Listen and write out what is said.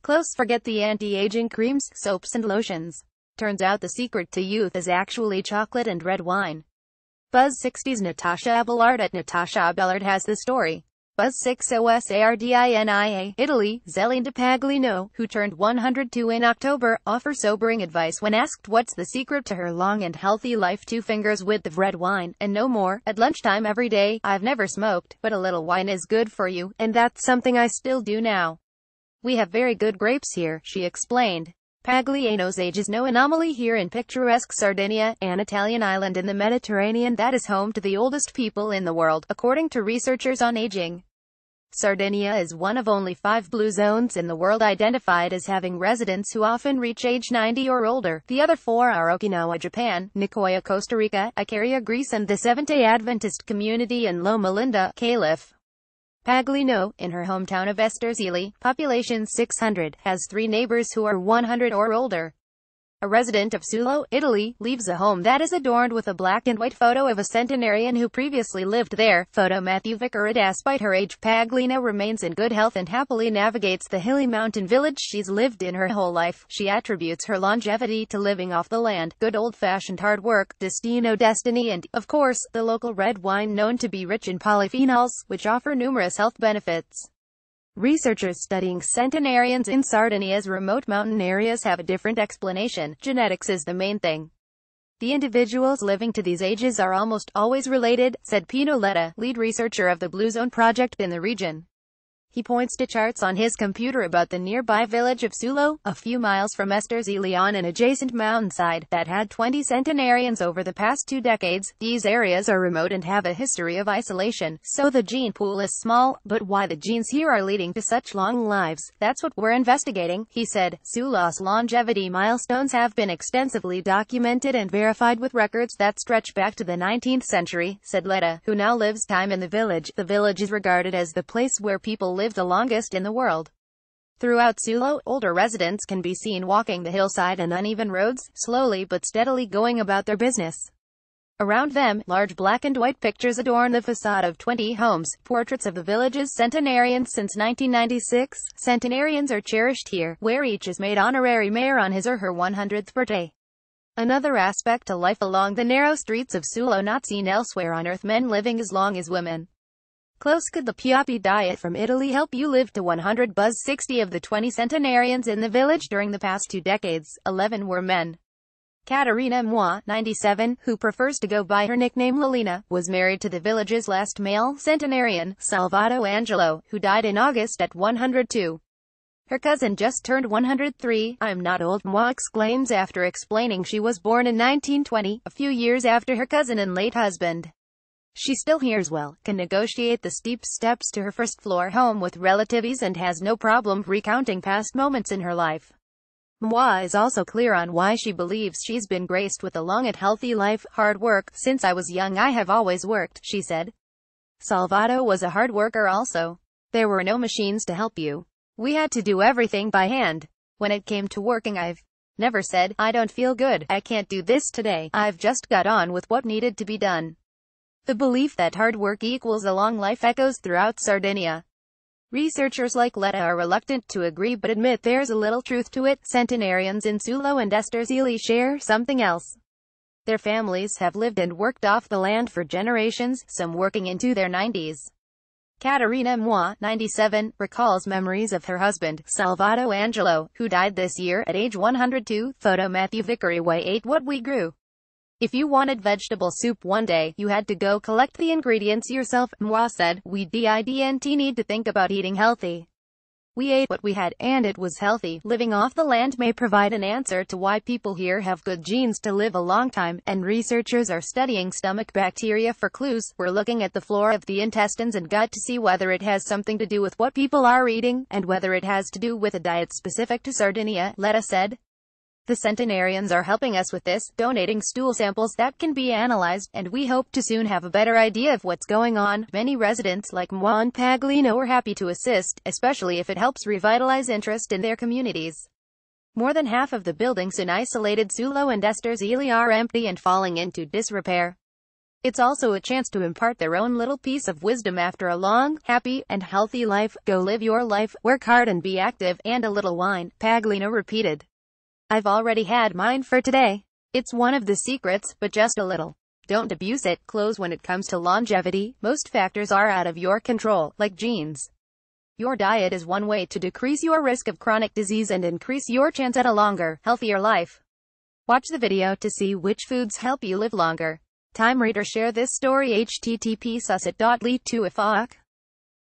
Close forget the anti-aging creams, soaps and lotions. Turns out the secret to youth is actually chocolate and red wine. Buzz60s Natasha Abellard at Natasha Abellard has the story. Buzz60s Natasha, Italy, Zelinda Paglieno, who turned 102 in October, offers sobering advice when asked what's the secret to her long and healthy life. 2 fingers width of red wine, and no more. At lunchtime every day. I've never smoked, but a little wine is good for you, and that's something I still do now. We have very good grapes here, she explained. Paglieno's age is no anomaly here in picturesque Sardinia, an Italian island in the Mediterranean that is home to the oldest people in the world, according to researchers on aging. Sardinia is one of only 5 blue zones in the world identified as having residents who often reach age 90 or older. The other 4 are Okinawa, Japan, Nicoya, Costa Rica, Icaria, Greece, and the Seventh-day Adventist community in Loma Linda, Calif. Paglieno, in her hometown of Esterzeli, population 600, has 3 neighbors who are 100 or older. A resident of Sullo, Italy, leaves a home that is adorned with a black and white photo of a centenarian who previously lived there. Photo Matthew Vicar. Despite her age, Paglieno remains in good health and happily navigates the hilly mountain village she's lived in her whole life. She attributes her longevity to living off the land, good old-fashioned hard work, destiny, and, of course, the local red wine known to be rich in polyphenols, which offer numerous health benefits. Researchers studying centenarians in Sardinia's remote mountain areas have a different explanation. Genetics is the main thing. The individuals living to these ages are almost always related, said Pino Letta, lead researcher of the Blue Zone project in the region. He points to charts on his computer about the nearby village of Sullo, a few miles from Esterzeli on an adjacent mountainside, that had 20 centenarians over the past 2 decades. These areas are remote and have a history of isolation, so the gene pool is small, but why the genes here are leading to such long lives, that's what we're investigating, he said. Sullo's longevity milestones have been extensively documented and verified with records that stretch back to the 19th century, said Letta, who now lives time in the village. The village is regarded as the place where people live the longest in the world. Throughout Sullo, older residents can be seen walking the hillside and uneven roads, slowly but steadily going about their business. Around them, large black and white pictures adorn the facade of 20 homes, portraits of the village's centenarians since 1996. Centenarians are cherished here, where each is made honorary mayor on his or her 100th birthday. Another aspect to life along the narrow streets of Sullo not seen elsewhere on earth: men living as long as women. Close. Could the Pioppi diet from Italy help you live to 100? Buzz60 of the 20 centenarians in the village during the past 2 decades, 11 were men. Caterina Moi, 97, who prefers to go by her nickname Lolina, was married to the village's last male centenarian, Salvato Angelo, who died in August at 102. Her cousin just turned 103. I'm not old, Moi exclaims after explaining she was born in 1920, a few years after her cousin and late husband. She still hears well, can negotiate the steep steps to her first-floor home with relatives, and has no problem recounting past moments in her life. Moi is also clear on why she believes she's been graced with a long and healthy life. Hard work. Since I was young I have always worked, she said. Salvato was a hard worker also. There were no machines to help you. We had to do everything by hand. When it came to working, I've never said, I don't feel good, I can't do this today. I've just got on with what needed to be done. The belief that hard work equals a long life echoes throughout Sardinia. Researchers like Letta are reluctant to agree but admit there's a little truth to it. Centenarians in Sullo and Esterzeli share something else. Their families have lived and worked off the land for generations, some working into their 90s. Caterina Moi, 97, recalls memories of her husband, Salvato Angelo, who died this year at age 102. Photo Matthew Vicar. We ate what we grew. If you wanted vegetable soup one day, you had to go collect the ingredients yourself, Moi said. We didn't need to think about eating healthy. We ate what we had, and it was healthy. Living off the land may provide an answer to why people here have good genes to live a long time, and researchers are studying stomach bacteria for clues. We're looking at the flora of the intestines and gut to see whether it has something to do with what people are eating, and whether it has to do with a diet specific to Sardinia, Letta said. The centenarians are helping us with this, donating stool samples that can be analyzed, and we hope to soon have a better idea of what's going on. Many residents like Moi and Paglieno are happy to assist, especially if it helps revitalize interest in their communities. More than half of the buildings in isolated Sullo and Esterzeli are empty and falling into disrepair. It's also a chance to impart their own little piece of wisdom after a long, happy, and healthy life. Go live your life, work hard and be active, and a little wine, Paglieno repeated. I've already had mine for today. It's one of the secrets, but just a little. Don't abuse it. Close. When it comes to longevity, most factors are out of your control, like genes. Your diet is one way to decrease your risk of chronic disease and increase your chance at a longer, healthier life. Watch the video to see which foods help you live longer. Time. Read or share this story. http://sussit.ly2ifak